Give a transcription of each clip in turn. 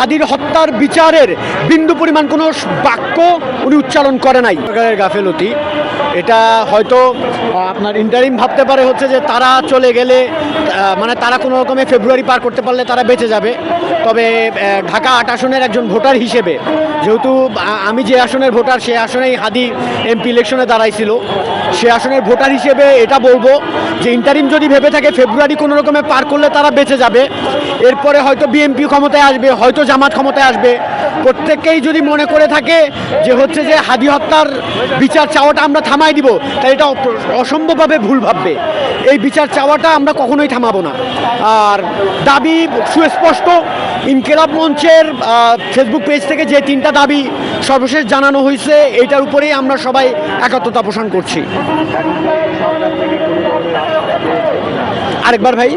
হাদির হত্যার বিচারের বিন্দু পরিমাণ কোনো বাক্য উনি উচ্চারণ করে নাই। সরকারের গাফেলতি এটা হয়তো আপনার ইন্টারিম ভাবতে পারে হচ্ছে যে তারা চলে গেলে মানে তারা কোনো রকমে ফেব্রুয়ারি পার করতে পারলে তারা বেঁচে যাবে। তবে ঢাকা ৮ আসনের একজন ভোটার হিসেবে, যেহেতু আমি যে আসনের ভোটার সে আসনেই হাদি এমপি ইলেকশনে দাঁড়াইছিল, সে আসনের ভোটার হিসেবে এটা বলবো যে ইন্টারিম যদি ভেবে থাকে ফেব্রুয়ারি কোনো রকমে পার করলে তারা বেঁচে যাবে, এরপরে হয়তো বিএনপি ক্ষমতায় আসবে, হয়তো জামাত ক্ষমতায় আসবে, প্রত্যেককেই যদি মনে করে থাকে যে হচ্ছে যে হাদি হত্যার বিচার চাওয়াটা আমরা থামাই দিব, তাই এটা অসম্ভবভাবে ভুল ভাববে। এই বিচার চাওয়াটা আমরা কখনোই থামাবো না। আর দাবি সুস্পষ্ট, ইনকিলাব মঞ্চের ফেসবুক পেজ থেকে যে 3টা দাবি সর্বশেষ জানানো হয়েছে, এইটার উপরেই আমরা সবাই একাত্মতা পোষণ করছি। আরেকবার ভাই,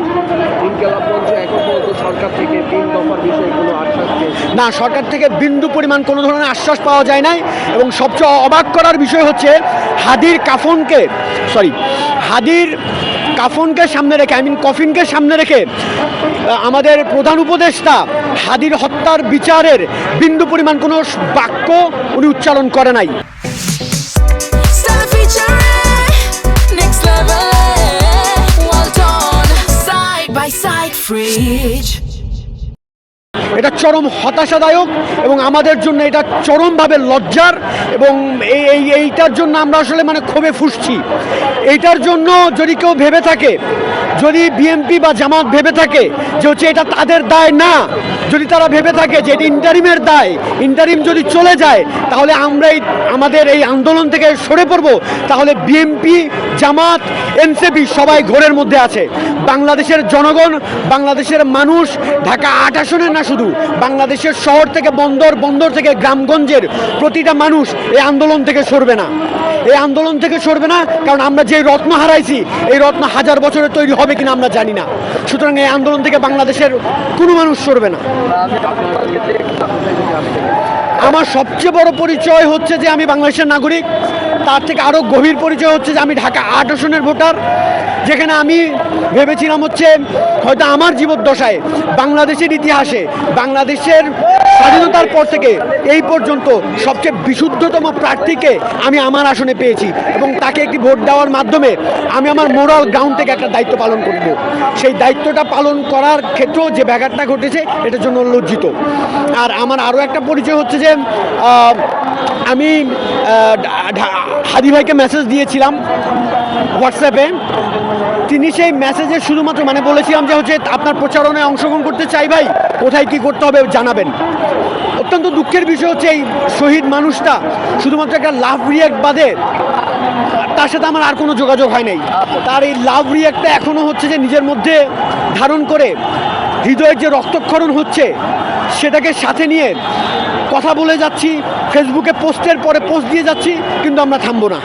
না, সরকার থেকে বিন্দু পরিমাণ কোনো ধরনের আশ্বাস পাওয়া যায় নাই। এবং সবচেয়ে অবাক করার বিষয় হচ্ছে হাদির কাফনকে সামনে রেখে, কফিনকে সামনে রেখে আমাদের প্রধান উপদেষ্টা হাদির হত্যার বিচারের বিন্দু পরিমাণ কোনো বাক্য উনি উচ্চারণ করে নাই। এটা চরম হতাশাদায়ক এবং আমাদের জন্য এটা চরমভাবে লজ্জার। এবং এইটার জন্য আমরা আসলে মানে ক্ষোভে ফুঁসছি। এইটার জন্য যদি কেউ ভেবে থাকে, যদি বিএনপি বা জামাত ভেবে থাকে যে হচ্ছে এটা তাদের দায় না, যদি তারা ভেবে থাকে যে এটা ইন্টারিমের দায়, ইন্টারিম যদি চলে যায় তাহলে আমরা আমাদের এই আন্দোলন থেকে সরে পড়ব, তাহলে বিএনপি, জামাত, এনসিপি সবাই ঘোরের মধ্যে আছে। বাংলাদেশের জনগণ, বাংলাদেশের মানুষ, ঢাকা ৮ আসনের না শুধু বাংলাদেশের শহর থেকে বন্দর, বন্দর থেকে গ্রামগঞ্জের প্রতিটা মানুষ এই আন্দোলন থেকে সরবে না। এই আন্দোলন থেকে সরবে না, কারণ আমরা যে রত্ন হারাইছি এই রত্ন 1000 বছরে তৈরি হবে কিনা আমরা জানি না। সুতরাং এই আন্দোলন থেকে বাংলাদেশের কোনো মানুষ সরবে না। আমার সবচেয়ে বড় পরিচয় হচ্ছে যে আমি বাংলাদেশের নাগরিক। তার থেকে আরও গভীর পরিচয় হচ্ছে যে আমি ঢাকা ৮ আসনের ভোটার, যেখানে আমি ভেবেছিলাম হচ্ছে হয়তো আমার জীবদ্দশায় বাংলাদেশের ইতিহাসে, বাংলাদেশের স্বাধীনতার পর থেকে এই পর্যন্ত সবচেয়ে বিশুদ্ধতম প্রার্থীকে আমি আমার আসনে পেয়েছি এবং তাকে একটি ভোট দেওয়ার মাধ্যমে আমি আমার মোরাল গ্রাউন্ড থেকে একটা দায়িত্ব পালন করব। সেই দায়িত্বটা পালন করার ক্ষেত্রেও যে ব্যাঘাতটা ঘটেছে এটার জন্য লজ্জিত। আর আমার আরও একটা পরিচয় হচ্ছে যে আমি হাদি ভাইকে মেসেজ দিয়েছিলাম হোয়াটসঅ্যাপে। তিনি সেই মেসেজে শুধুমাত্র মানে বলেছিলাম যে হচ্ছে আপনার প্রচারণায় অংশগ্রহণ করতে চাই ভাই, কোথায় কি করতে হবে জানাবেন। অত্যন্ত দুঃখের বিষয় হচ্ছে এই শহীদ মানুষটা শুধুমাত্র একটা লাভ রিয়াক্ট বাদে তার সাথে আমার আর কোনো যোগাযোগ হয় নাই। তার এই লাভ রিয়াক্টটা এখনও হচ্ছে যে নিজের মধ্যে ধারণ করে হৃদয়ের যে রক্তক্ষরণ হচ্ছে সেটাকে সাথে নিয়ে কথা বলে যাচ্ছি, ফেসবুকে পোস্টের পরে পোস্ট দিয়ে যাচ্ছি, কিন্তু আমরা থামবো না।